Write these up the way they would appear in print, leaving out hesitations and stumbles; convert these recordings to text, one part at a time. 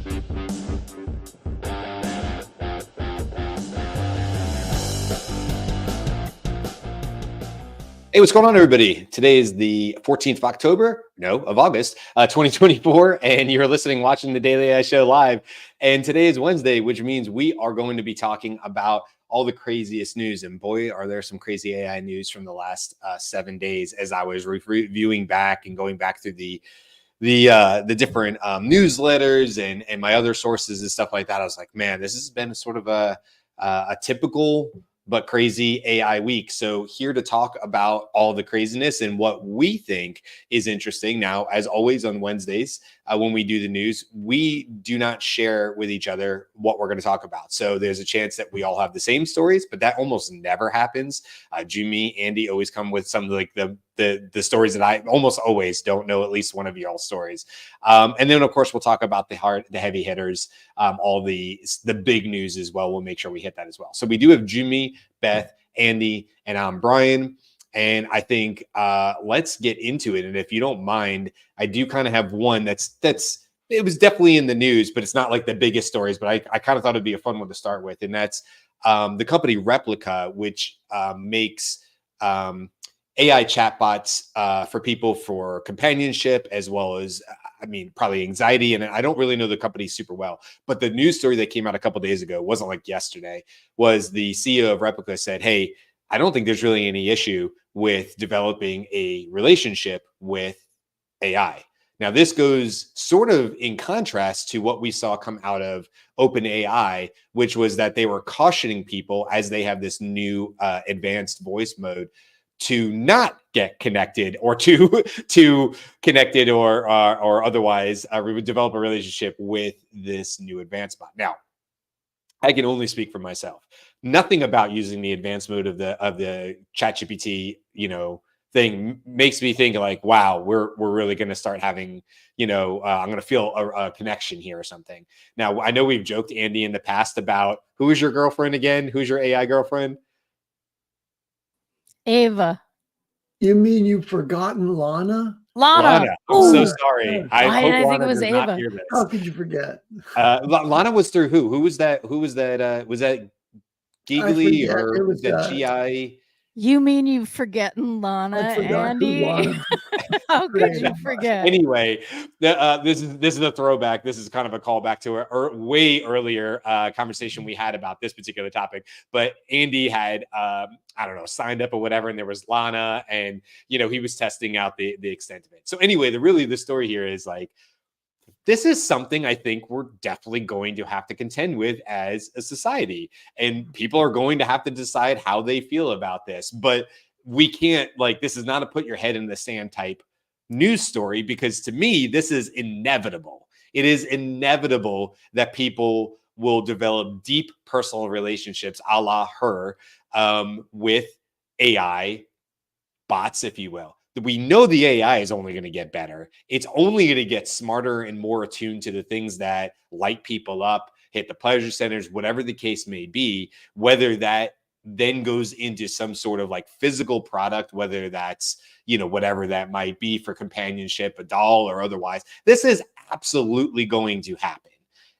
Hey, what's going on, everybody? Today is the 14th of October, of August, 2024, and you're listening, watching the Daily AI Show live. And today is Wednesday, which means we are going to be talking about all the craziest news. And boy, are there some crazy AI news from the last 7 days as I was reviewing back and going back through the different newsletters and my other sources and stuff like that. I was like, man, this has been sort of a typical but crazy AI week. So here to talk about all the craziness and what we think is interesting. Now, as always on Wednesdays, when we do the news, we do not share with each other what we're going to talk about. So there's a chance that we all have the same stories, but that almost never happens. Jimmy, Andy always come with some like the stories that I almost always don't know at least one of y'all's stories. And then of course we'll talk about the heavy hitters, all the big news as well. We'll make sure we hit that as well. So we do have Jimmy, Beth, Andy, and I'm Brian. And I think let's get into it. And if you don't mind, I do kind of have one that's it was definitely in the news, but it's not like the biggest stories. But I kind of thought it'd be a fun one to start with, and that's the company Replica, which makes AI chatbots for people for companionship as well as, probably anxiety. And I don't really know the company super well, but the news story that came out a couple of days ago, wasn't like yesterday, was the CEO of Replica said, hey, I don't think there's really any issue with developing a relationship with AI. Now, this goes sort of in contrast to what we saw come out of OpenAI, which was that they were cautioning people as they have this new advanced voice mode to not get connected or to connected or otherwise develop a relationship with this new advanced bot. Now, I can only speak for myself. Nothing about using the advanced mode of the ChatGPT, thing makes me think like, wow, we're really going to start having, I'm going to feel a connection here or something. Now, I know we've joked, Andy, in the past about who is your girlfriend again? Who's your AI girlfriend? Ava. You mean you've forgotten Lana? Lana. I'm so sorry. I hope think Lana it was does Ava. not hear this. How could you forget? Lana was through who? Who was that? Was that Giggly or was that GI? You mean you've forgotten Lana, Andy? How could you forget? Anyway, this is a throwback. This is kind of a callback to a way earlier conversation we had about this particular topic. But Andy had signed up or whatever, and there was Lana, and he was testing out the extent of it. So anyway, the story here is like, this is something I think we're definitely going to have to contend with as a society. And people are going to have to decide how they feel about this. But we can't, this is not a put your head in the sand type news story, because to me, this is inevitable. It is inevitable that people will develop deep personal relationships a la her with AI bots, if you will. We know the AI is only going to get better. It's only going to get smarter and more attuned to the things that light people up, hit the pleasure centers, whatever the case may be, whether that then goes into some sort of physical product, whether that's, whatever that might be for companionship, a doll or otherwise. This is absolutely going to happen.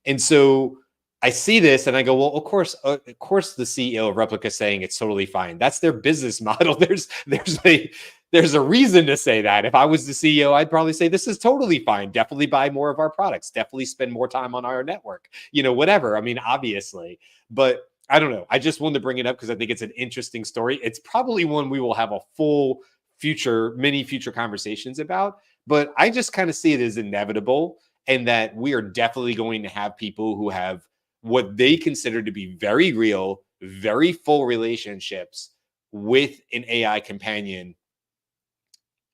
And so I see this and I go, well, of course, the CEO of Replica is saying it's totally fine. That's their business model. There's a reason to say that. If I was the CEO, I'd probably say this is totally fine. Definitely buy more of our products. Definitely spend more time on our network. Whatever. Obviously, but I don't know. I just wanted to bring it up because I think it's an interesting story. It's probably one we will have a full many future conversations about. But I just kind of see it as inevitable, and that we are definitely going to have people who have what they consider to be very real, very full relationships with an AI companion,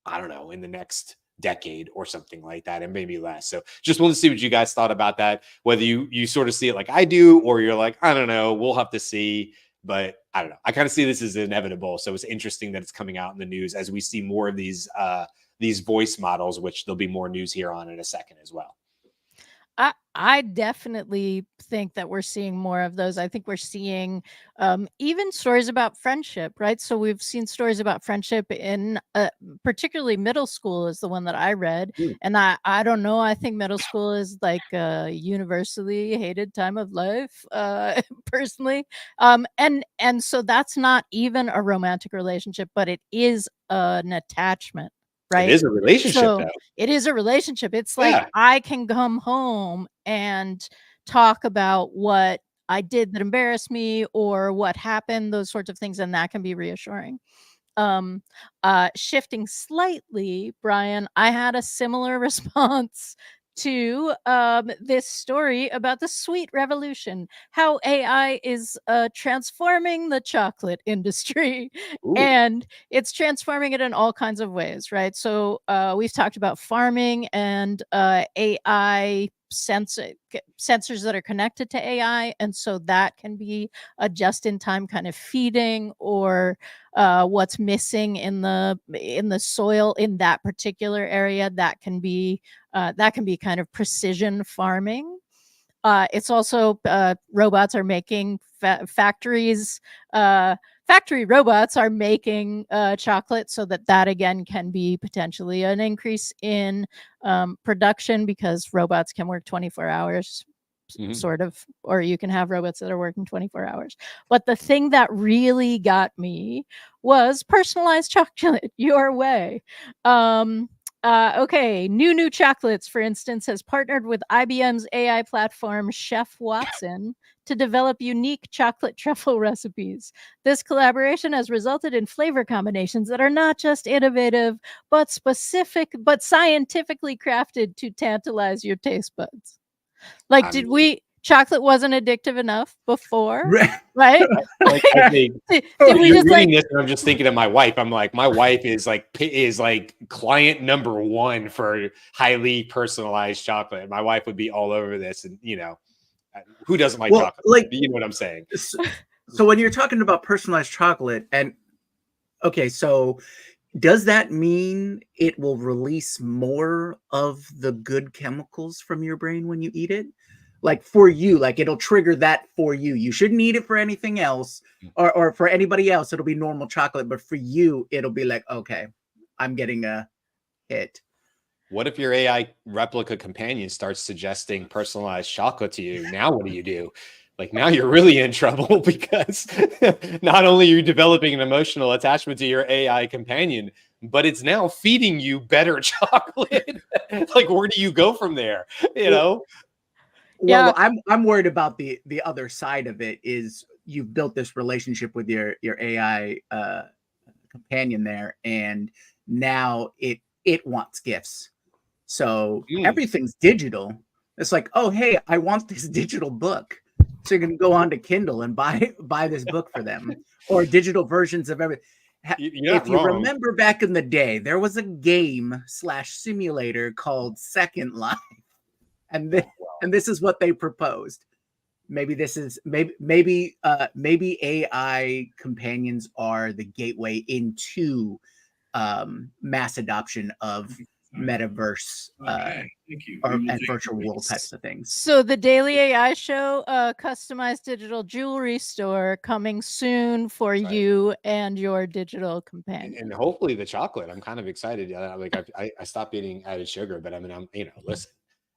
I don't know, in the next decade or something like that, and maybe less. So just want to see what you guys thought about that, whether you sort of see it like I do, or you're like, I don't know, we'll have to see. But I don't know. I kind of see this as inevitable. So it's interesting that it's coming out in the news as we see more of these voice models, which there'll be more news here on in a second as well. I definitely think that we're seeing more of those. I think we're seeing even stories about friendship, right? So we've seen stories about friendship in particularly middle school is the one that I read. Mm. And I don't know. I think middle school is like a universally hated time of life, personally. And so that's not even a romantic relationship, but it is an attachment, It right? is a relationship, So though. it is a relationship. It's like Yeah. I can come home and talk about what I did that embarrassed me or what happened, those sorts of things, and that can be reassuring. Um, Shifting slightly, Brian, I had a similar response to this story about the sweet revolution, how AI is transforming the chocolate industry. Ooh. And it's transforming it in all kinds of ways, right? So we've talked about farming and AI sensors that are connected to AI. And so that can be a just in time kind of feeding or what's missing in the soil in that particular area that can be kind of precision farming. It's also robots are making factories. Factory robots are making chocolate, so that again can be potentially an increase in production because robots can work 24 hours Mhm. sort of, or you can have robots that are working 24 hours. But the thing that really got me was personalized chocolate your way. Okay, New Chocolates, for instance, has partnered with IBM's AI platform Chef Watson to develop unique chocolate truffle recipes. This collaboration has resulted in flavor combinations that are not just innovative, but scientifically crafted to tantalize your taste buds. Like, I mean, chocolate wasn't addictive enough before, Right. right? like, I think Did we you're just reading like this, and I'm just thinking of my wife. I'm like, my wife is like client number one for highly personalized chocolate. My wife would be all over this, and who doesn't like Well, chocolate? like, You know what I'm saying? so when you're talking about personalized chocolate, and okay, so does that mean it will release more of the good chemicals from your brain when you eat it? Like for you, like it'll trigger that for you. You shouldn't eat it for anything else, or for anybody else, it'll be normal chocolate. But for you, it'll be like, okay, I'm getting a hit. What if your AI replica companion starts suggesting personalized chocolate to you? Now, what do you do? Like, now you're really in trouble because not only are you developing an emotional attachment to your AI companion, but it's now feeding you better chocolate. Like, where do you go from there? You Well, know? yeah. I'm worried about the other side of it. Is you've built this relationship with your AI companion there, and now it wants gifts. So Mm. everything's digital. It's like, oh hey, I want this digital book. So you're gonna go on to Kindle and buy this book for them, or digital versions of everything. You're If not you wrong. remember back in the day, there was a game slash simulator called Second Life, and Oh, well. and this is what they proposed. Maybe this is maybe AI companions are the gateway into mass adoption of metaverse and virtual world types of things. So the Daily AI Show, customized digital jewelry store coming soon for Right. you and your digital And companion. hopefully the chocolate. I'm kind of excited. Like I stopped eating added sugar, but I mean, listen.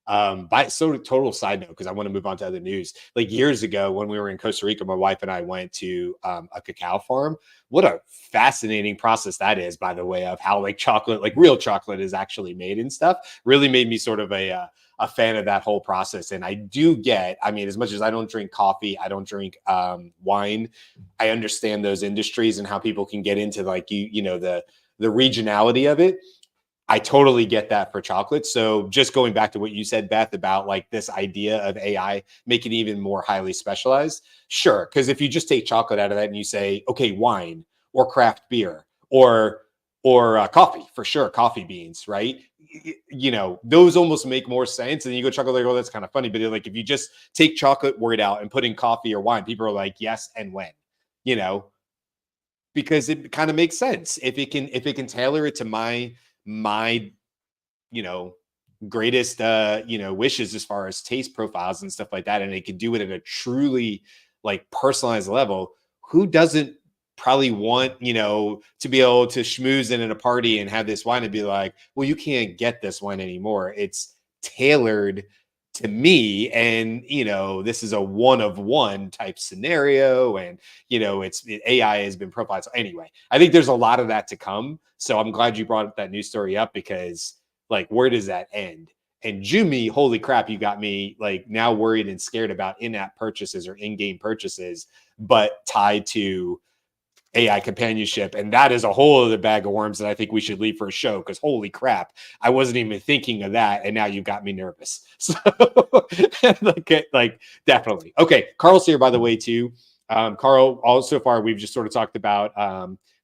By so total side note, because I want to move on to other news. Like years ago, when we were in Costa Rica, my wife and I went to a cacao farm. What a fascinating process that is, by the way, of how like chocolate, like real chocolate, is actually made and stuff. Really made me sort of a fan of that whole process. And I do get, I mean, as much as I don't drink coffee, I don't drink wine. I understand those industries and how people can get into like the regionality of it. I totally get that for chocolate. So just going back to what you said, Beth, about like this idea of AI making it even more highly specialized. Sure. Because if you just take chocolate out of that and you say, okay, wine or craft beer or coffee, for sure, coffee beans, right? Those almost make more sense. And then you go chocolate, like, oh, that's kind of funny. But like if you just take chocolate word out and put in coffee or wine, people are like, yes, and when, you know, because it kind of makes sense if it can tailor it to my you know greatest, wishes as far as taste profiles and stuff like that. And it could do it at a truly like personalized level. Who doesn't probably want, to be able to schmooze in at a party and have this wine and be like, well, you can't get this wine anymore. It's tailored to me. And, this is a one of one type scenario. And, AI has been profiled. So anyway, I think there's a lot of that to come. So I'm glad you brought that news story up, because like, where does that end? And Jumi, holy crap, you got me like now worried and scared about in-app purchases or in-game purchases, but tied to AI companionship. And that is a whole other bag of worms that I think we should leave for a show, because holy crap, I wasn't even thinking of that. And now you got me nervous. So like definitely. Okay. Carl's here, by the way, too. Carl, all so far, we've just sort of talked about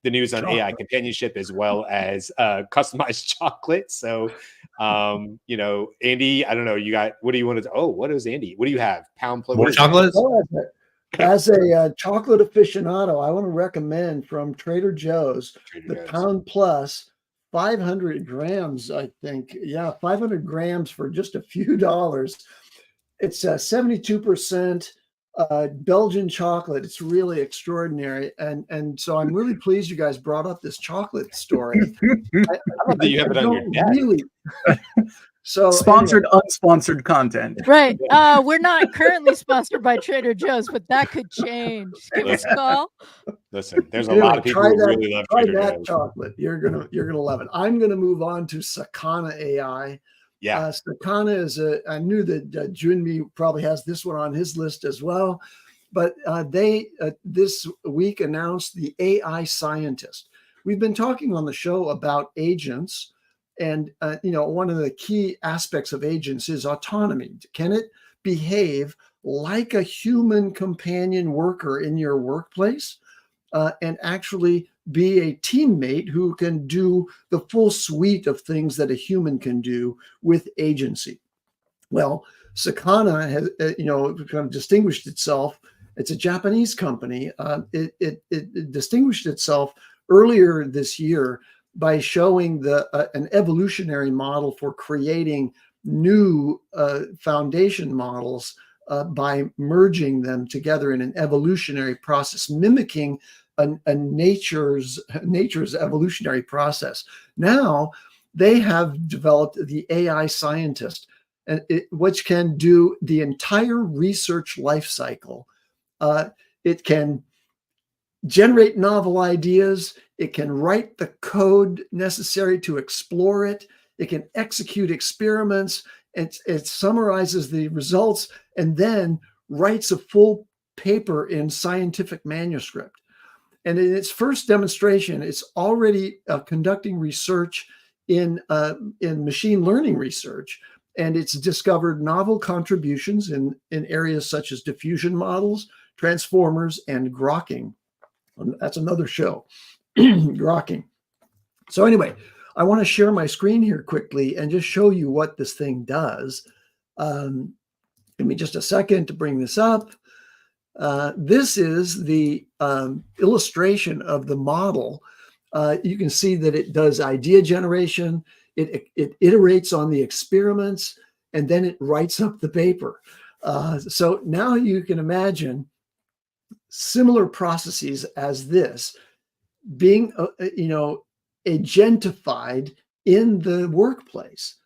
the news on AI companionship as well as customized chocolate. So, Andy, I don't know, what do you want to, what is Andy? What do you have? More chocolates? As a chocolate aficionado, I want to recommend from Trader Joe's the Pound Plus 500 grams, I think. Yeah, 500 grams for just a few dollars. It's 72% Belgian chocolate. It's really extraordinary. And so I'm really pleased you guys brought up this chocolate story. I love that you have it on your desk. Really. So sponsored, unsponsored content. Right. We're not currently sponsored by Trader Joe's, but that could change. Give us a call. Listen, there's a lot of people who really love Trader Joe's. Chocolate. You're gonna love it. I'm gonna move on to Sakana AI. Yeah. Sakana is I knew that Junmi probably has this one on his list as well, but they this week announced the AI scientist. We've been talking on the show about agents. And, one of the key aspects of agents is autonomy. Can it behave like a human companion worker in your workplace and actually be a teammate who can do the full suite of things that a human can do with agency? Well, Sakana has, kind of distinguished itself. It's a Japanese company. It distinguished itself earlier this year by showing an evolutionary model for creating new foundation models by merging them together in an evolutionary process, mimicking a nature's evolutionary process. Now they have developed the AI scientist, which can do the entire research life cycle. It can generate novel ideas. It can write the code necessary to explore it. It can execute experiments. It summarizes the results and then writes a full paper in scientific manuscript. And in its first demonstration, it's already conducting research in machine learning research. And it's discovered novel contributions in areas such as diffusion models, transformers, and grokking. That's another show, grokking. So anyway, I want to share my screen here quickly and just show you what this thing does. Give me just a second to bring this up. This is the illustration of the model. You can see that it does idea generation. It iterates on the experiments, and then it writes up the paper. So now you can imagine similar processes as this being, agentified in the workplace.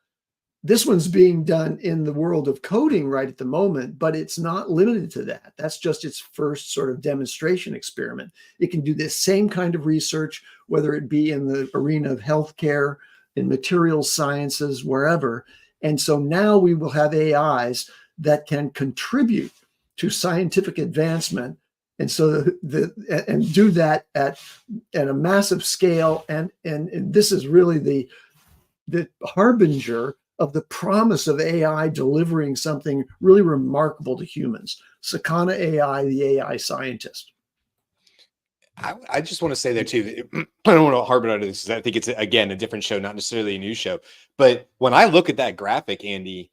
This one's being done in the world of coding right at the moment, but it's not limited to that. That's just its first sort of demonstration experiment. It can do this same kind of research, whether it be in the arena of healthcare, in materials sciences, wherever. And so now we will have AIs that can contribute to scientific advancement. And so and do that at a massive scale. And this is really the harbinger of the promise of AI delivering something really remarkable to humans. Sakana AI, the AI scientist. I just want to say there too, I don't want to harp on this, because I think it's, again, a different show, not necessarily a news show. But when I look at that graphic, Andy,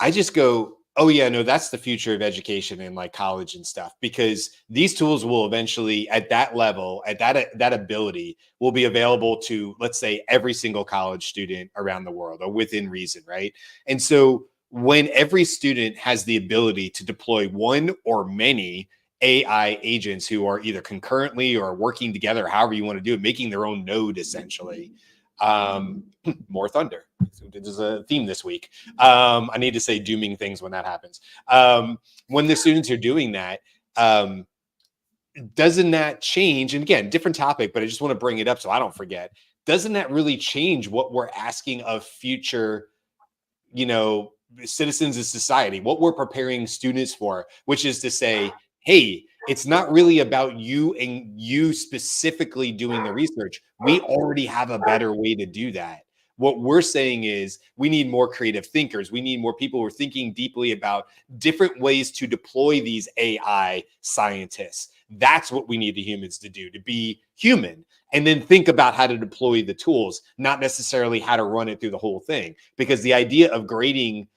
I just go, Oh yeah, no, that's the future of education in like college and stuff, because these tools will eventually at that level, at that ability will be available to, let's say, every single college student around the world or within reason, right? And so when every student has the ability to deploy one or many AI agents who are either concurrently or working together, however you want to do it, making their own node essentially. More thunder. There's a theme this week. I need to say dooming things when that happens. When the students are doing that, doesn't that change? And again, different topic, but I just want to bring it up so I don't forget. Doesn't that really change what we're asking of future, citizens of society, what we're preparing students for, which is to say, hey, it's not really about you and you specifically doing the research. We already have a better way to do that. What we're saying is we need more creative thinkers. We need more people who are thinking deeply about different ways to deploy these AI scientists. That's what we need the humans to do, to be human, and then think about how to deploy the tools, not necessarily how to run it through the whole thing. Because the idea of grading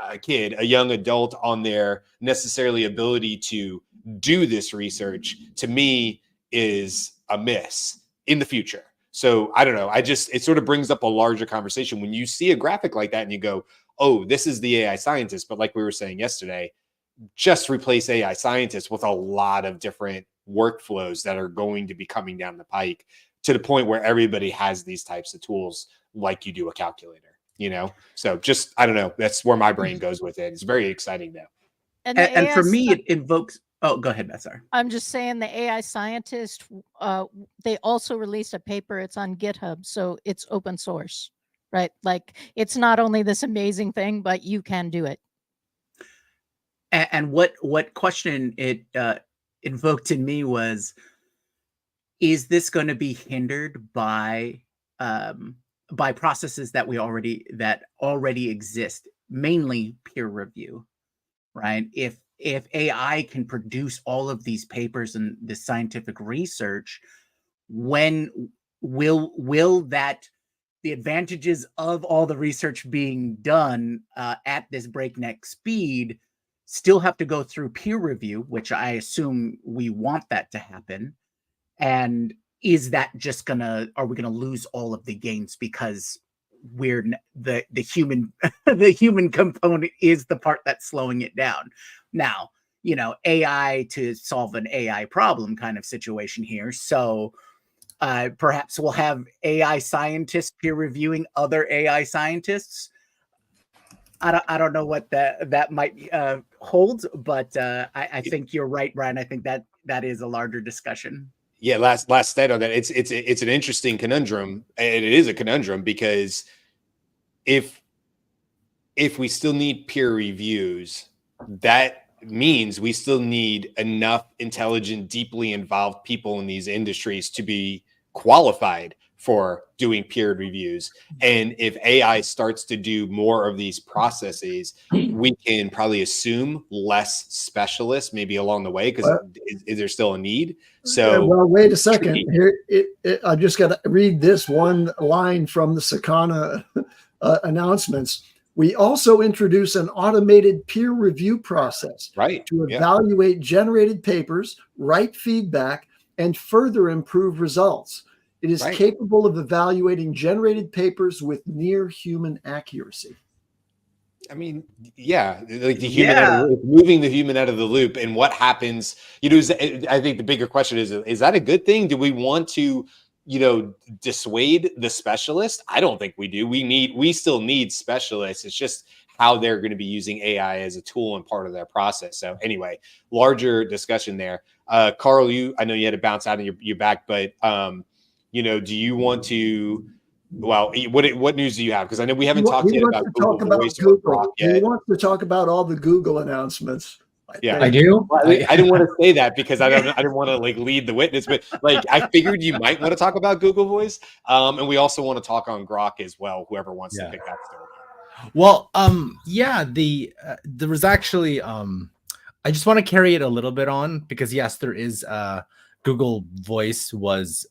a kid, a young adult, on their necessarily ability to do this research, to me, is a miss in the future. So I don't know. It sort of brings up a larger conversation when you see a graphic like that and you go, oh, this is the AI scientist. But like we were saying yesterday, just replace AI scientists with a lot of different workflows that are going to be coming down the pike to the point where everybody has these types of tools like you do a calculator, So just, I don't know. That's where my brain goes with it. It's very exciting though. And for me, it invokes. Oh, go ahead, Matt. Sorry. I'm just saying the AI scientist, they also released a paper. It's on GitHub, so it's open source, right? Like it's not only this amazing thing, but you can do it. And what question it invoked in me was, is this going to be hindered by processes that already exist, mainly peer review, right? If AI can produce all of these papers and this scientific research, when will that the advantages of all the research being done at this breakneck speed still have to go through peer review, which I assume we want that to happen? And is that just are we gonna lose all of the gains because we're the human the human component is the part that's slowing it down? Now, AI to solve an AI problem kind of situation here. So perhaps we'll have AI scientists peer reviewing other AI scientists. I don't know what that might hold, but I think you're right, Brian. I think that is a larger discussion. Yeah, last stat on that. It's an interesting conundrum, and it is a conundrum because if we still need peer reviews, that means we still need enough intelligent, deeply involved people in these industries to be qualified for doing peer reviews. And if AI starts to do more of these processes, we can probably assume less specialists maybe along the way, because is there still a need? So well, wait a second here. I just got to read this one line from the Sakana announcements. We also introduce an automated peer review process to evaluate generated papers, write feedback, and further improve results. It is capable of evaluating generated papers with near human accuracy. I mean, yeah, like the human, moving the human out of the loop. And what happens, I think the bigger question is that a good thing? Do we want to, dissuade the specialist? I don't think we do. We still need specialists. It's just how they're going to be using AI as a tool and part of their process. So anyway, larger discussion there. Carl, I know you had to bounce out of your back, but do you want to? Well, what news do you have? Because I know we haven't talked yet about Google Voice or Grok yet. He wants to talk about all the Google announcements. I do. Well, I didn't want to say that because I didn't want to lead the witness, but I figured you might want to talk about Google Voice, and we also want to talk on Grok as well. Whoever wants to pick that story. Well, there was actually I just want to carry it a little bit on because yes, there is Google Voice was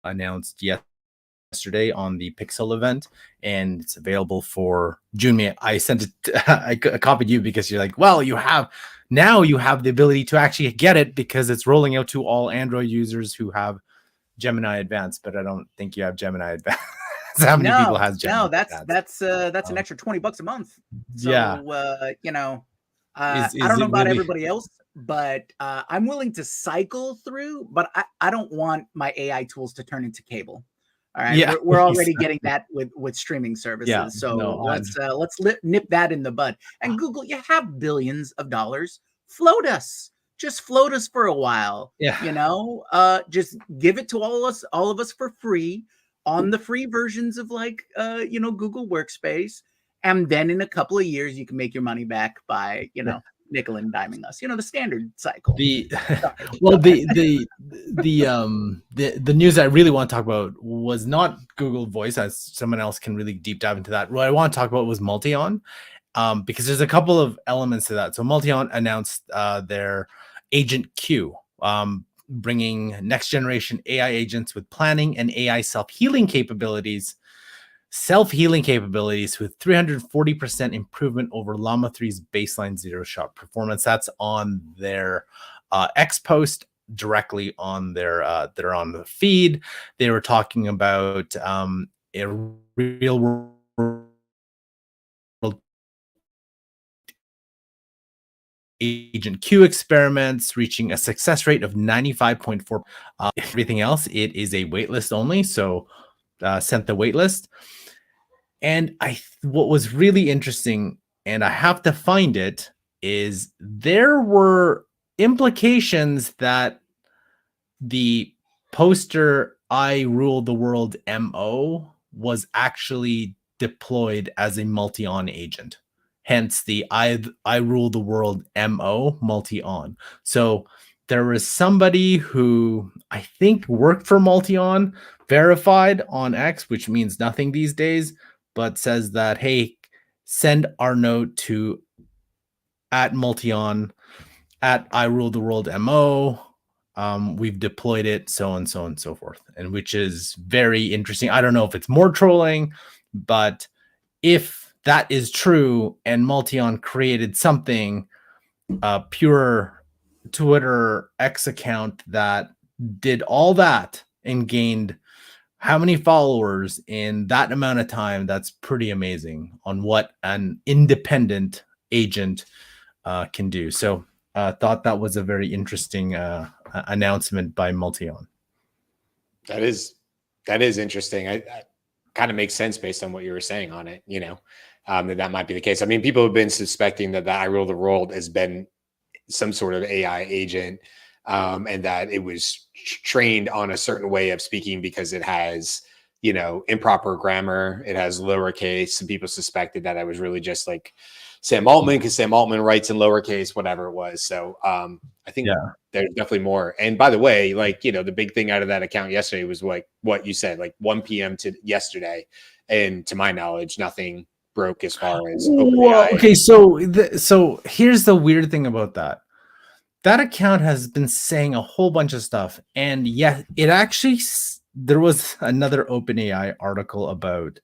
announced yesterday. yesterday on the Pixel event, and it's available for June. I sent it. I copied you because you're like, well, you have the ability to actually get it because it's rolling out to all Android users who have Gemini Advanced, but I don't think you have Gemini Advanced. How many people has Gemini? No, that's an extra $20 a month. So yeah, you know, is I don't know it about really... everybody else, but I'm willing to cycle through, but I don't want my AI tools to turn into cable. All right, Yeah, we're already getting that with streaming services. Yeah, So no, let's nip that in the bud. And Google, you have billions of dollars. Float us. Just float us for a while. Yeah. You know, just give it to all of us for free on the free versions of like Google Workspace. And then in a couple of years, you can make your money back by, nickel and diming us, the standard cycle. Well, the news I really want to talk about was not Google Voice, as someone else can really deep dive into that. What I want to talk about was Multion, because there's a couple of elements to that. So Multion announced their Agent Q, bringing next generation AI agents with planning and AI self-healing capabilities with 340% improvement over Llama 3's baseline zero-shot performance. That's on their X post, directly on they're on the feed. They were talking about a real world Agent Q experiments reaching a success rate of 95.4%. Everything else, it is a waitlist only, so sent the waitlist. And what was really interesting, and I have to find it, is there were implications that the poster "I Rule the World" MO was actually deployed as a Multion agent. Hence the I Rule the World MO Multion. So there was somebody who I think worked for Multion, verified on X, which means nothing these days, but says that, hey, send our note to @Multion @I Rule the World MO. We've deployed it, so and so and so forth, and which is very interesting. I don't know if it's more trolling, but if that is true and Multion created something, a pure Twitter X account that did all that and gained how many followers in that amount of time, that's pretty amazing on what an independent agent can do. So thought that was a very interesting announcement by Multion. That is interesting. I kind of makes sense based on what you were saying on it, that might be the case. I mean, people have been suspecting that the I Rule the World has been some sort of AI agent, and that it was trained on a certain way of speaking because it has, improper grammar. It has lowercase. Some people suspected that I was really just like Sam Altman, because Sam Altman writes in lowercase, whatever it was. So I think there's definitely more. And by the way, like, the big thing out of that account yesterday was like what you said, like 1 p.m. to yesterday. And to my knowledge, nothing broke as far as OpenAI. Okay, so here's the weird thing about that. That account has been saying a whole bunch of stuff. And yeah, it actually, there was another OpenAI article about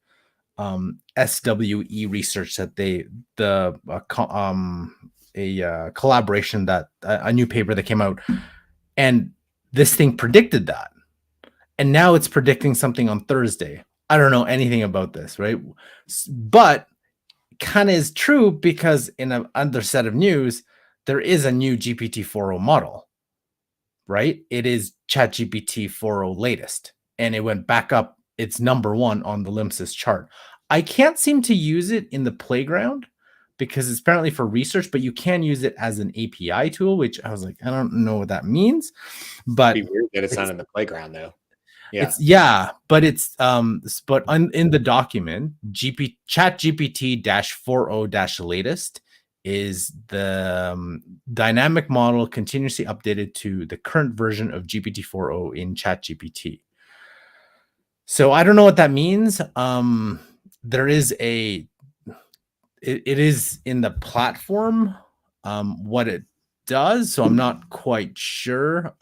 SWE research that a collaboration, that a new paper that came out, and this thing predicted that, and now it's predicting something on Thursday. I don't know anything about this, right? But kind of is true, because in another set of news, there is a new GPT-4o model, right? It is ChatGPT 4o latest, and it went back up. It's number 1 on the Limbsys chart. I can't seem to use it in the playground because it's apparently for research, but you can use it as an API tool, which I was like, I don't know what that means. But It'd be weird that it's not in the playground though. Yeah. But in the document, ChatGPT-4o-latest is the dynamic model continuously updated to the current version of GPT-4o in ChatGPT. So I don't know what that means. There is it is in the platform, what it does. So I'm not quite sure.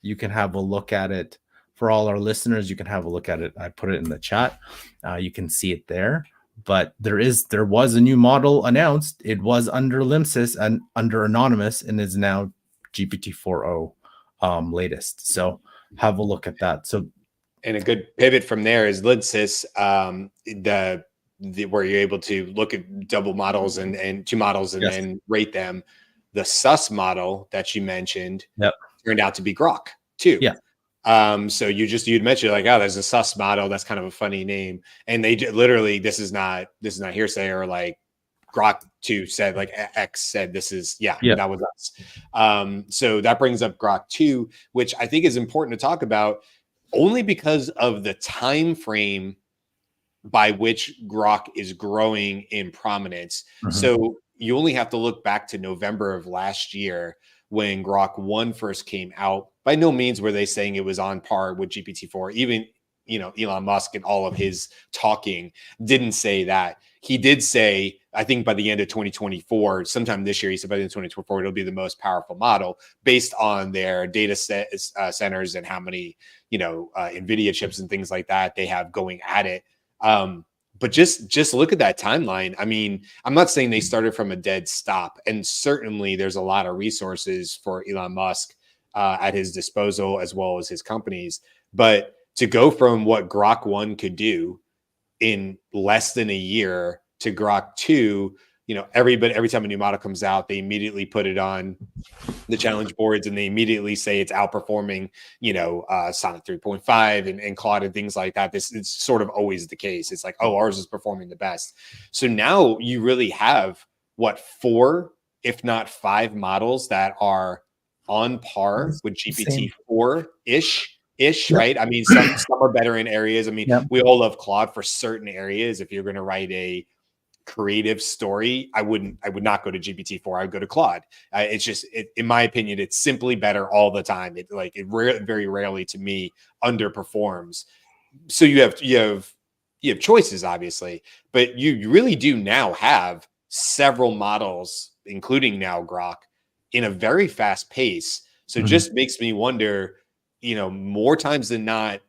You can have a look at it for all our listeners, you can have a look at it. I put it in the chat. You can see it there. But there was a new model announced. It was under Limsys and under Anonymous, and is now GPT-4o latest. So have a look at that. So, and a good pivot from there is Lidsys, where you're able to look at double models and two models and then rate them. The sus model that you mentioned turned out to be Grok too. Yeah. So you'd mentioned like, oh, there's a sus model. That's kind of a funny name. And they literally, this is not hearsay, or like Grok 2 said, like X said, this is, that was us. So that brings up Grok 2, which I think is important to talk about only because of the time frame by which Grok is growing in prominence. So you only have to look back to November of last year when Grok 1 first came out. By no means were they saying it was on par with GPT-4. Even, Elon Musk and all of his talking didn't say that. He did say, I think by the end of 2024, sometime this year, he said by the end of 2024, it'll be the most powerful model based on their data centers and how many, NVIDIA chips and things like that they have going at it. But just look at that timeline. I mean, I'm not saying they started from a dead stop, and certainly there's a lot of resources for Elon Musk at his disposal, as well as his companies. But to go from what Grok 1 could do in less than a year to Grok 2, every time a new model comes out, they immediately put it on the challenge boards and they immediately say it's outperforming, Sonnet 3.5 and Claude and things like that. This is sort of always the case. It's like, oh, ours is performing the best. So now you really have 4, if not 5 models that are on par with GPT-4-ish, right? I mean, some are better in areas. I mean, we all love Claude for certain areas. If you're going to write a creative story, I would not go to GPT-4. I would go to Claude. It's just, in my opinion, it's simply better all the time. It very rarely, to me, underperforms. So you have choices, obviously, but you really do now have several models, including now Grok, in a very fast pace. So it just makes me wonder, more times than not,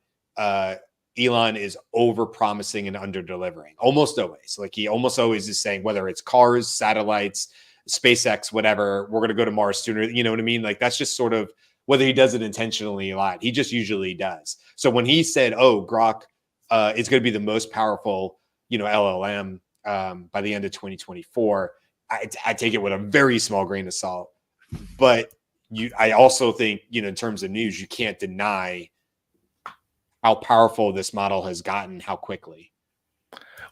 Elon is over promising and under delivering almost always. Like he almost always is saying, whether it's cars, satellites, SpaceX, whatever, we're going to go to Mars sooner. You know what I mean? Like that's just sort of, whether he does it intentionally a lot, he just usually does. So when he said, oh, Grok is going to be the most powerful, LLM by the end of 2024, I take it with a very small grain of salt. But I also think, in terms of news, you can't deny how powerful this model has gotten, how quickly.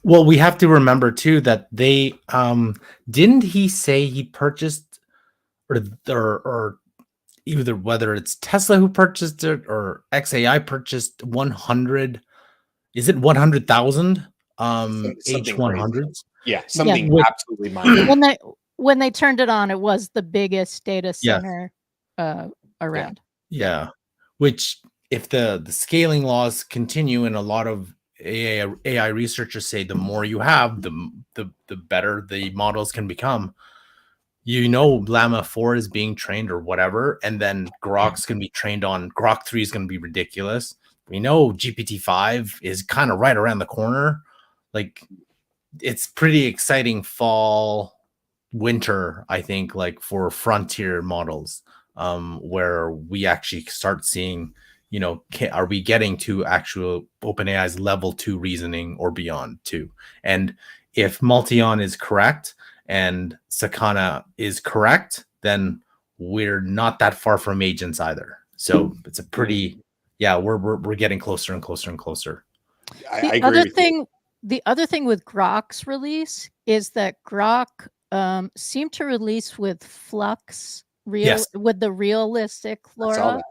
Well, we have to remember too that they didn't he say he purchased or either whether it's Tesla who purchased it or XAI purchased 100, is it 100,000 H100s? Yeah, something absolutely mind-blowing. When they turned it on, it was the biggest data center around. Yeah. Which, if the scaling laws continue, and a lot of AI researchers say the more you have, the better the models can become. Llama 4 is being trained or whatever, and then Grok's going to be trained on Grok 3 is going to be ridiculous. We know GPT-5 is kind of right around the corner. Like, it's pretty exciting fall, winter, I think, like for frontier models, where we actually start seeing, are we getting to actual OpenAI's level 2 reasoning or beyond too? And if Multion is correct and Sakana is correct, then we're not that far from agents either. So it's a pretty, we're getting closer and closer and closer. I agree with you. The other thing with Grok's release is that Grok seemed to release with Flux, with the realistic LoRa.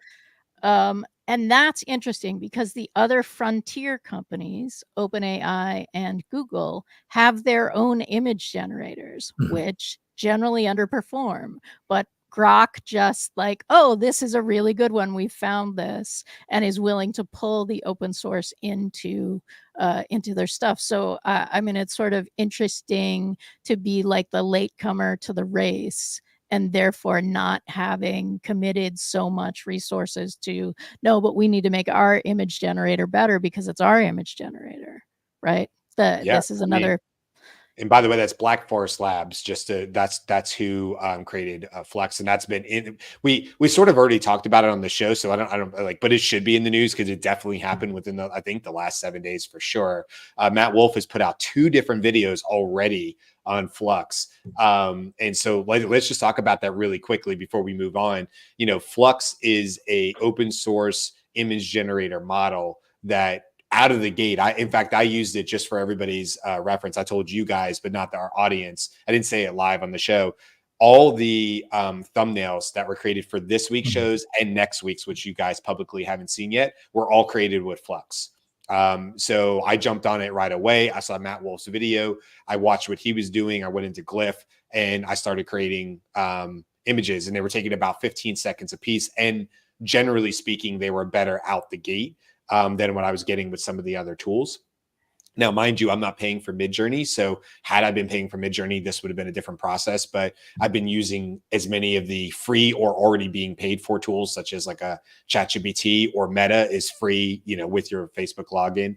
And that's interesting because the other frontier companies, OpenAI and Google, have their own image generators, which generally underperform. But Grok just like, oh, this is a really good one. We found this, and is willing to pull the open source into their stuff. So, I mean, it's sort of interesting to be like the latecomer to the race and therefore not having committed so much resources to, no, but we need to make our image generator better because it's our image generator, right? This is another. And by the way, that's Black Forest Labs. That's who created Flux, and that's been in. We sort of already talked about it on the show, so I don't like, but it should be in the news because it definitely happened within I think the last 7 days for sure. Matt Wolf has put out 2 different videos already on Flux, and so let's just talk about that really quickly before we move on. You know, Flux is a open source image generator model that, out of the gate, in fact, I used it just for everybody's reference. I told you guys, but not our audience. I didn't say it live on the show. All the thumbnails that were created for this week's shows and next week's, which you guys publicly haven't seen yet, were all created with Flux. So I jumped on it right away. I saw Matt Wolf's video. I watched what he was doing. I went into Glyph and I started creating images, and they were taking about 15 seconds a piece. And generally speaking, they were better out the gate than what I was getting with some of the other tools. Now, mind you, I'm not paying for Midjourney. So had I been paying for Midjourney, this would have been a different process. But I've been using as many of the free or already being paid for tools, such as like a ChatGPT, or Meta is free, you know, with your Facebook login.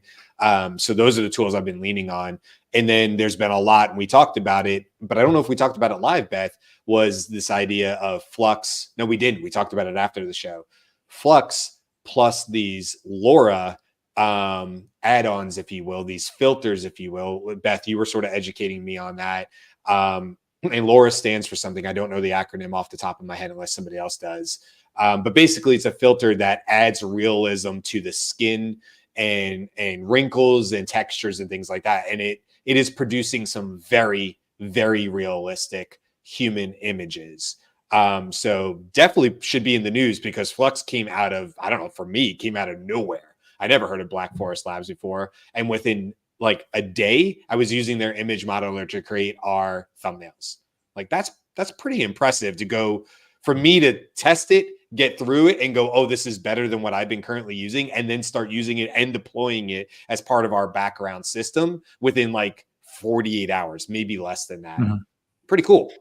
So those are the tools I've been leaning on. And then there's been a lot, and we talked about it, but I don't know if we talked about it live, Beth, was this idea of Flux. No, we didn't. We talked about it after the show. Flux plus these LoRa add-ons, if you will, these filters, if you will. Beth, you were sort of educating me on that. And LoRa stands for something. I don't know the acronym off the top of my head unless somebody else does. But basically, it's a filter that adds realism to the skin and wrinkles and textures and things like that. And it is producing some very, very realistic human images. So definitely should be in the news because Flux came out of, I don't know, for me, came out of nowhere. I never heard of Black Forest Labs before. And within like a day, I was using their image modeler to create our thumbnails. Like that's pretty impressive to go, for me to test it, get through it and go, oh, this is better than what I've been currently using, and then start using it and deploying it as part of our background system within like 48 hours, maybe less than that. Mm-hmm. Pretty cool.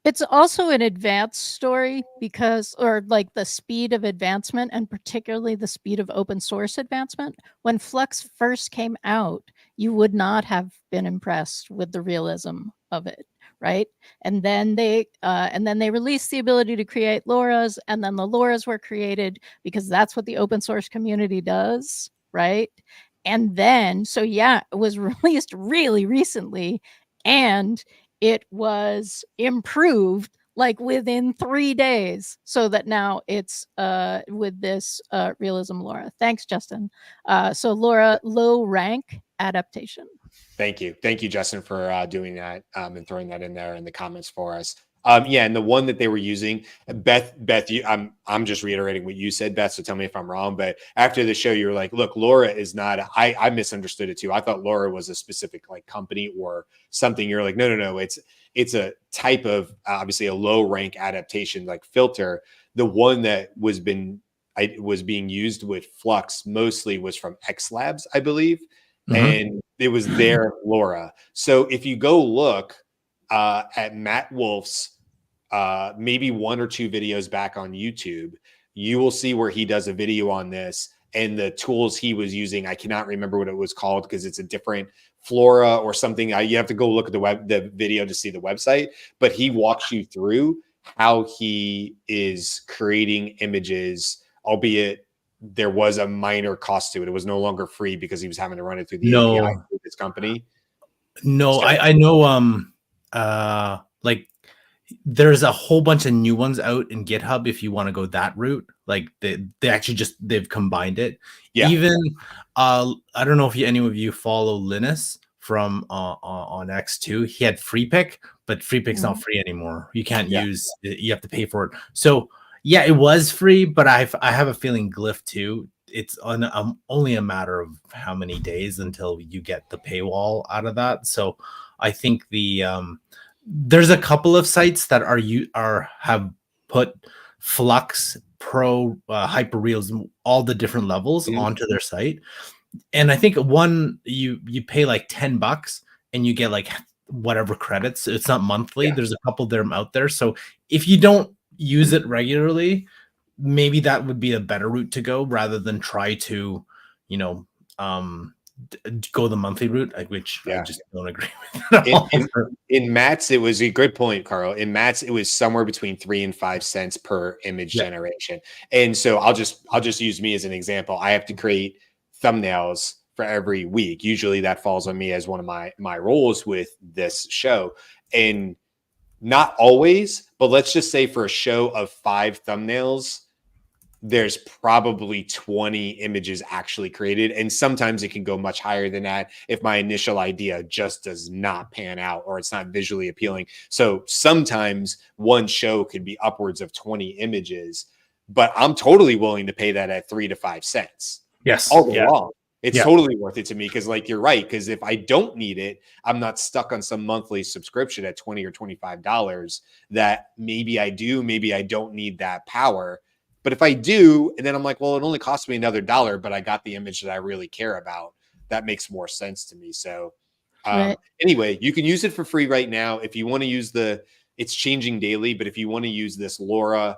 It's also an advanced story because, or like the speed of advancement, and particularly the speed of open source advancement. When Flux first came out, you would not have been impressed with the realism of it, right? And then they released the ability to create LoRa's, and then the LoRa's were created because that's what the open source community does, right? And then, so yeah, it was released really recently, and it was improved like within 3 days, so that now it's with this realism LoRa. Thanks, Justin. So LoRa low rank adaptation. Thank you, Justin, for doing that and throwing that in there in the comments for us. Yeah, and the one that they were using, Beth, I'm just reiterating what you said, Beth. So tell me if I'm wrong. But after the show, you were like, "Look, LoRa is not." I misunderstood it too. I thought LoRa was a specific like company or something. You're like, no. It's a type of obviously a low rank adaptation like filter. The one that was being used with Flux mostly was from X Labs, I believe, and it was their LoRa. So if you go look at Matt Wolf's maybe 1 or 2 videos back on YouTube, you will see where he does a video on this and the tools he was using. I cannot remember what it was called because it's a different Flora or something. You have to go look at the video to see the website, but he walks you through how he is creating images, albeit there was a minor cost to it. It was no longer free because he was having to run it through the API with his company. No, so, I know like there's a whole bunch of new ones out in GitHub if you want to go that route. Like they actually they've combined it. Yeah. Even I don't know if any of you follow Linus from on X2. He had FreePick, but FreePick's not free anymore. You can't use it, you have to pay for it. So yeah, it was free, but I have a feeling Glyph too. It's only a matter of how many days until you get the paywall out of that. So I think there's a couple of sites that have put Flux Pro hyperrealism, all the different levels onto their site, and I think one you pay like $10 and you get like whatever credits. It's not monthly. Yeah. There's a couple there out there. So if you don't use it regularly, maybe that would be a better route to go rather than try to, you know, go the monthly route, which I Yeah. just don't agree with at all. In Matt's, it was a good point, Carl. In Matt's, it was somewhere between 3 and 5 cents per image generation. And so I'll just use me as an example. I have to create thumbnails for every week. Usually that falls on me as one of my roles with this show. And not always, but let's just say for a show of 5 thumbnails, there's probably 20 images actually created. And sometimes it can go much higher than that if my initial idea just does not pan out or it's not visually appealing. So sometimes one show could be upwards of 20 images, but I'm totally willing to pay that at 3 to 5 cents. Yes. All day long. It's Yeah. totally worth it to me because, like, you're right. Because if I don't need it, I'm not stuck on some monthly subscription at $20 or $25 that maybe I do, maybe I don't need that power. But if I do, and then I'm like, well, it only cost me another $1, but I got the image that I really care about, that makes more sense to me. So Right. anyway, you can use it for free right now. If you want to use it's changing daily, but if you want to use this Laura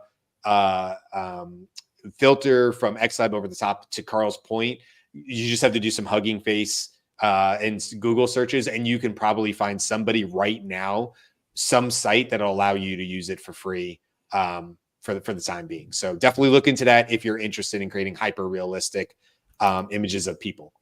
filter from XLab over the top, to Carl's point, you just have to do some Hugging Face and Google searches, and you can probably find somebody right now, some site that'll allow you to use it for free for the time being. So definitely look into that if you're interested in creating hyper realistic images of people.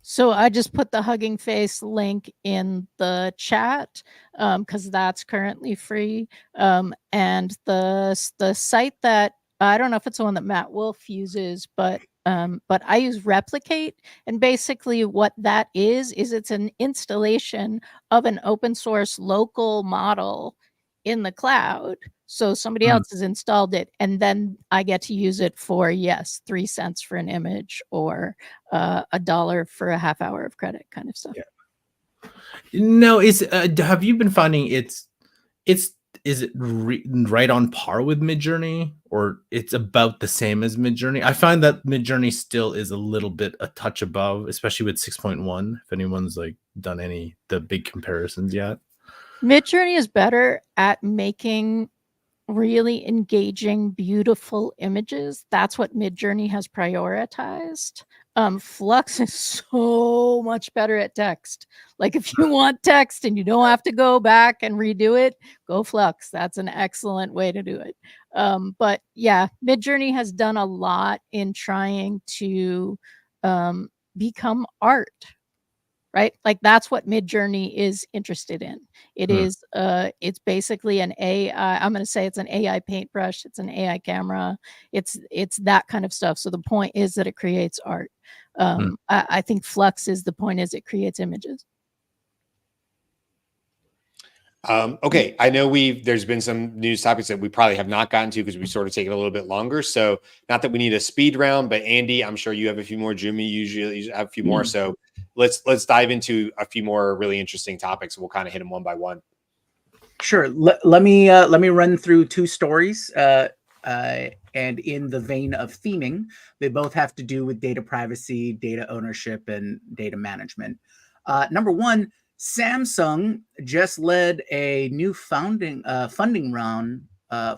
So I just put the Hugging Face link in the chat because that's currently free. And the site that, I don't know if it's the one that Matt Wolf uses, but I use Replicate. And basically what that is it's an installation of an open source local model in the cloud. So somebody else has installed it, and then I get to use it for, 3 cents for an image or $1 for a half hour of credit, kind of stuff. Yeah. No, have you been finding is it right on par with Midjourney, or it's about the same as Midjourney? I find that Midjourney still is a little bit a touch above, especially with 6.1. If anyone's like done the big comparisons yet. Midjourney is better at making really engaging, beautiful images. That's what Midjourney has prioritized. Flux is so much better at text. Like, if you want text and you don't have to go back and redo it, go Flux. That's an excellent way to do it. But yeah, Midjourney has done a lot in trying to become art. Right? Like, that's what Midjourney is interested in. It is it's basically an AI, I'm going to say it's an AI paintbrush, it's an AI camera. It's that kind of stuff. So the point is that it creates art. I think Flux is the point is it creates images. Okay, I know there's been some news topics that we probably have not gotten to because we sort of take it a little bit longer. So not that we need a speed round, but Andy, I'm sure you have a few more. Jimmy, usually you have a few more. So let's dive into a few more really interesting topics. We'll kind of hit them one by one. Sure. Let me run through 2 stories. And in the vein of theming, they both have to do with data privacy, data ownership, and data management. Number 1, Samsung just led a new funding round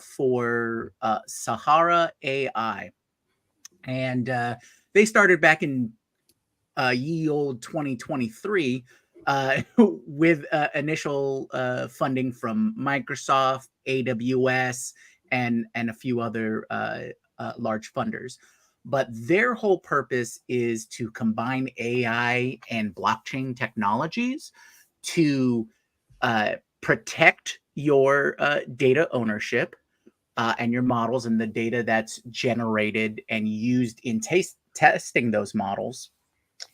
for Sahara AI, and they started back in ye old 2023 with initial funding from Microsoft, AWS, and a few other large funders. But their whole purpose is to combine AI and blockchain technologies to protect your data ownership and your models and the data that's generated and used in testing those models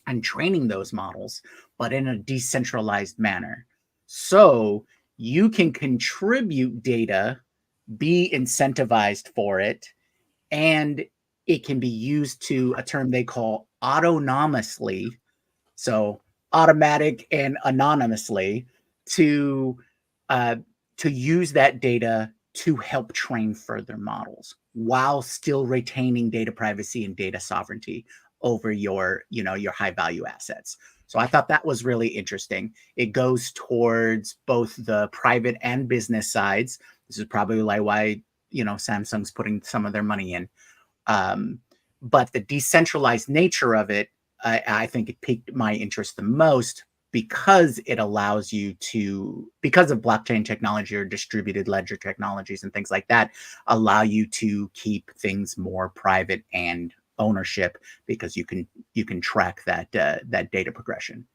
and training those models, but in a decentralized manner. So you can contribute data, be incentivized for it, and it can be used to a term they call autonomously, so automatic and anonymously, to use that data to help train further models while still retaining data privacy and data sovereignty over your high value assets. So I thought that was really interesting. It goes towards both the private and business sides. This is probably like why, Samsung's putting some of their money in. But the decentralized nature of it, I think it piqued my interest the most because it allows you to, because of blockchain technology or distributed ledger technologies and things like that, allow you to keep things more private and ownership, because you can track that data progression.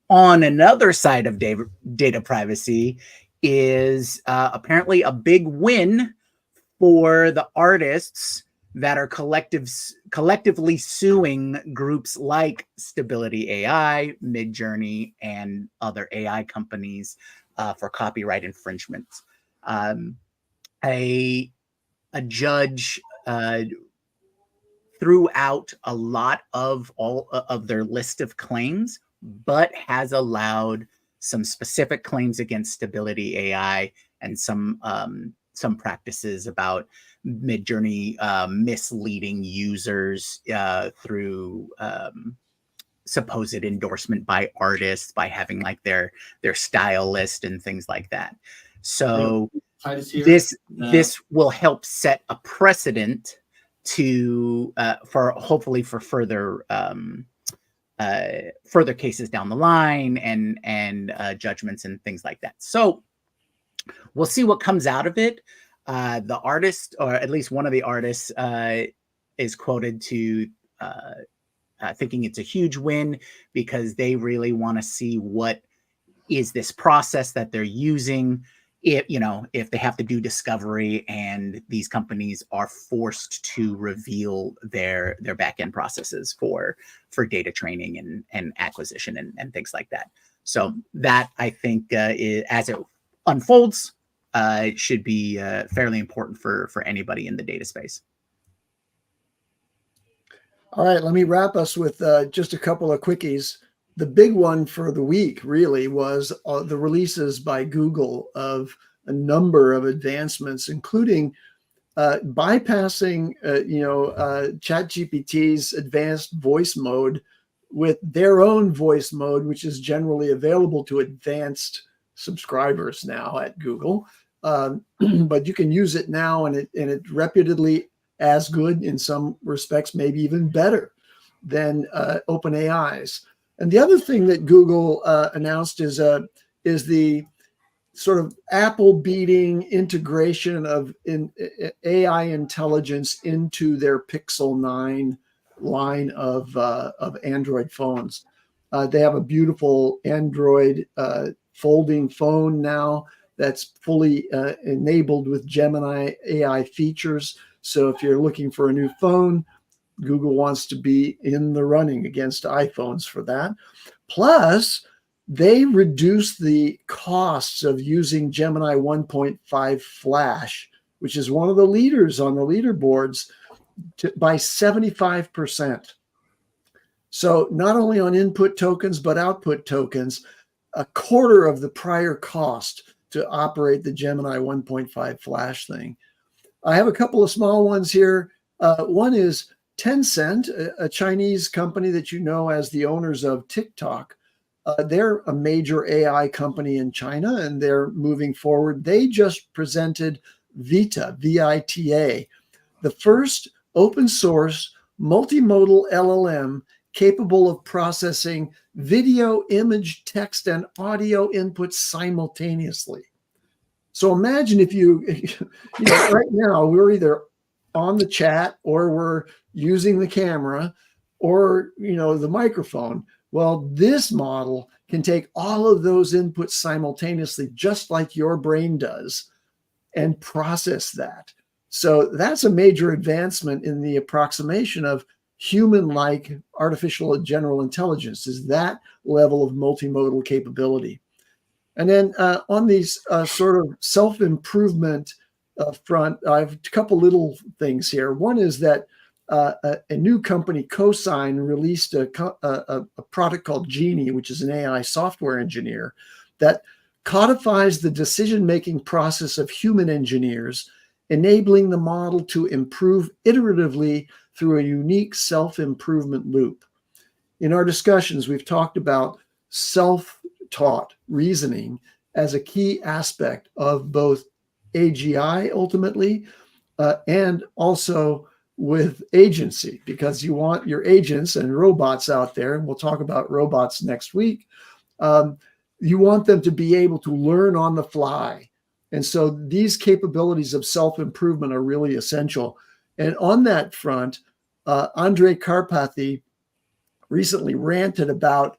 On another side of data privacy is apparently a big win for the artists that are collectively suing groups like Stability AI, Midjourney, and other AI companies for copyright infringements. A judge threw out a lot of all of their list of claims, but has allowed some specific claims against Stability AI and some practices about Midjourney misleading users through supposed endorsement by artists, by having like their style list and things like that. So this will help set a precedent to for hopefully for further cases down the line and judgments and things like that. So we'll see what comes out of it. The artist, or at least one of the artists, is quoted to thinking it's a huge win because they really want to see what is this process that they're using. If they have to do discovery and these companies are forced to reveal their back-end processes for data training and acquisition and things like that. So that, I think, as it unfolds, should be fairly important for anybody in the data space. All right, let me wrap us with just a couple of quickies. The big one for the week really was the releases by Google of a number of advancements, including bypassing, ChatGPT's advanced voice mode with their own voice mode, which is generally available to advanced subscribers now at Google. But you can use it now, and it reputedly as good, in some respects, maybe even better than OpenAI's. And the other thing that Google announced is the sort of Apple beating integration of AI intelligence into their Pixel 9 line of Android phones. They have a beautiful Android folding phone now that's fully enabled with Gemini AI features. So if you're looking for a new phone, Google wants to be in the running against iPhones for that. Plus, they reduced the costs of using Gemini 1.5 Flash, which is one of the leaders on the leaderboards, by 75%. So not only on input tokens, but output tokens, a quarter of the prior cost to operate the Gemini 1.5 Flash thing. I have a couple of small ones here. One is Tencent, a Chinese company that you know as the owners of TikTok. They're a major AI company in China, and they're moving forward. They just presented Vita, V-I-T-A, the first open source multimodal LLM capable of processing video, image, text, and audio inputs simultaneously. So imagine if right now we're either on the chat or we're using the camera or, the microphone. Well, this model can take all of those inputs simultaneously, just like your brain does, and process that. So that's a major advancement in the approximation of human-like artificial general intelligence, is that level of multimodal capability. And then on these sort of self-improvement front, I have a couple little things here. One is that a new company, Cosign, released a product called Genie, which is an AI software engineer that codifies the decision-making process of human engineers, enabling the model to improve iteratively through a unique self-improvement loop. In our discussions, we've talked about self-taught reasoning as a key aspect of both AGI ultimately, and also with agency, because you want your agents and robots out there, and we'll talk about robots next week. You want them to be able to learn on the fly. And so these capabilities of self-improvement are really essential. And on that front, Andre Karpathy recently ranted about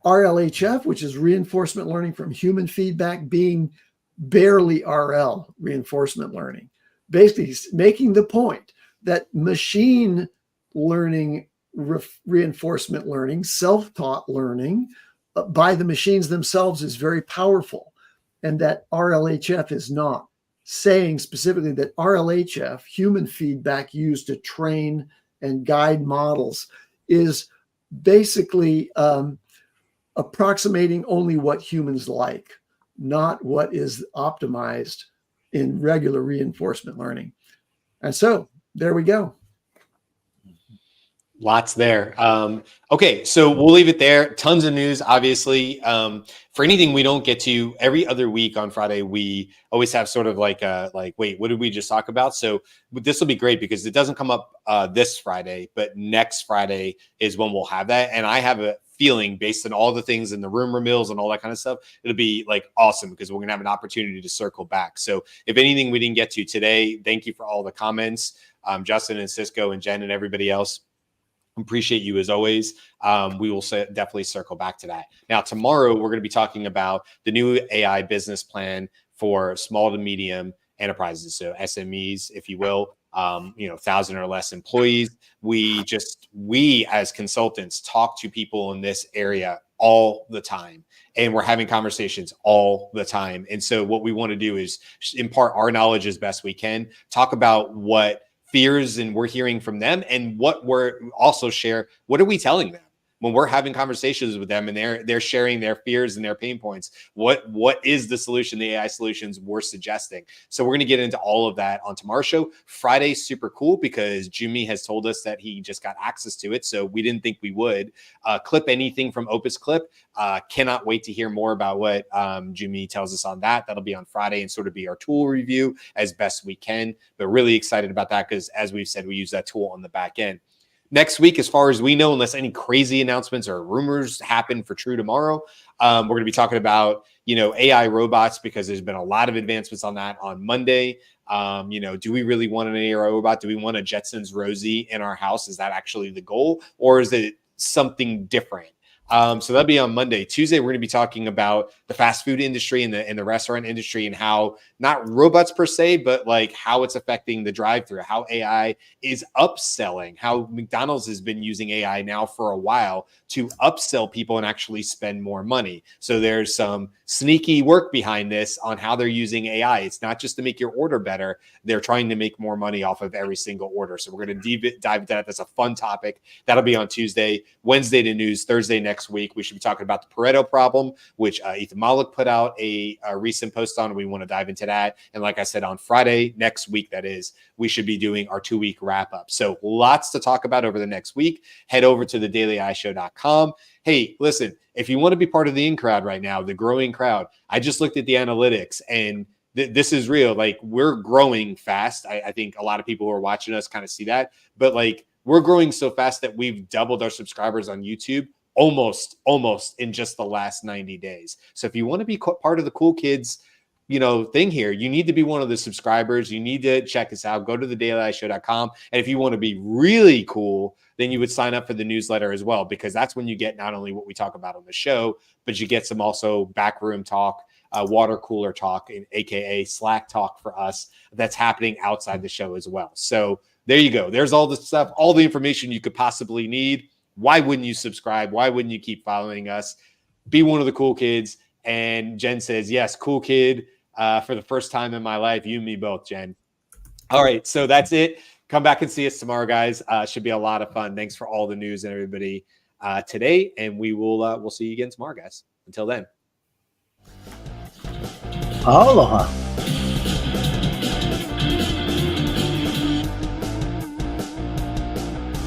RLHF, which is reinforcement learning from human feedback, being barely RL, reinforcement learning. Basically, making the point that machine learning, reinforcement learning, self-taught learning by the machines themselves is very powerful, and that RLHF is not. Saying specifically that RLHF, human feedback used to train and guide models, is basically approximating only what humans like, not what is optimized in regular reinforcement learning. And so there we go. Lots there. Okay, so we'll leave it there. Tons of news, obviously. For anything we don't get to, every other week on Friday, we always have sort of like wait, what did we just talk about? So this will be great because it doesn't come up this Friday, but next Friday is when we'll have that. And I have a feeling, based on all the things in the rumor mills and all that kind of stuff, it'll be like awesome because we're gonna have an opportunity to circle back. So if anything we didn't get to today, thank you for all the comments, Justin and Cisco and Jen and everybody else. Appreciate you as always. We will definitely circle back to that. Now, tomorrow, we're going to be talking about the new AI business plan for small to medium enterprises. So SMEs, if you will, 1,000 or less employees. We as consultants talk to people in this area all the time, and we're having conversations all the time. And so what we want to do is impart our knowledge as best we can, talk about what fears and we're hearing from them, and what we're also share. What are we telling them when we're having conversations with them and they're sharing their fears and their pain points? What is the solution, the AI solutions we're suggesting? So we're going to get into all of that on tomorrow's show. Friday's super cool because Jimmy has told us that he just got access to it, so we didn't think we would. Clip anything from Opus Clip. Cannot wait to hear more about what Jimmy tells us on that. That'll be on Friday and sort of be our tool review as best we can. But really excited about that because, as we've said, we use that tool on the back end. Next week, as far as we know, unless any crazy announcements or rumors happen for True tomorrow, we're going to be talking about, AI robots, because there's been a lot of advancements on that on Monday. Do we really want an AI robot? Do we want a Jetsons Rosie in our house? Is that actually the goal, or is it something different? So that'll be on Monday. Tuesday, we're going to be talking about the fast food industry and the restaurant industry, and how, not robots per se, but like how it's affecting the drive-through, how AI is upselling, how McDonald's has been using AI now for a while to upsell people and actually spend more money. So there's some sneaky work behind this on how they're using AI. It's not just to make your order better. They're trying to make more money off of every single order. So we're going to dive into that. That's a fun topic. That'll be on Tuesday. Wednesday, the news. Thursday next week, we should be talking about the Pareto problem, which Ethan Malik put out a recent post on. We want to dive into that. And like I said, on Friday next week, that is, we should be doing our 2-week wrap up. So lots to talk about over the next week. Head over to thedailyishow.com. Hey, listen, if you want to be part of the in crowd right now, the growing crowd, I just looked at the analytics, and this is real. Like, we're growing fast. I think a lot of people who are watching us kind of see that, but like, we're growing so fast that we've doubled our subscribers on YouTube almost in just the last 90 days. So if you want to be part of the cool kids, thing here, you need to be one of the subscribers. You need to check us out. Go to thedailyishow.com. And if you want to be really cool, then you would sign up for the newsletter as well, because that's when you get not only what we talk about on the show, but you get some also backroom talk, water cooler talk, aka Slack talk for us, that's happening outside the show as well. So there you go. There's all the stuff, all the information you could possibly need. Why wouldn't you subscribe? Why wouldn't you keep following us? Be one of the cool kids. And Jen says, yes, cool kid. For the first time in my life, you and me both, Jen. All right, so that's it. Come back and see us tomorrow, guys. Should be a lot of fun. Thanks for all the news and everybody today, and we'll see you again tomorrow, guys. Until then. Aloha.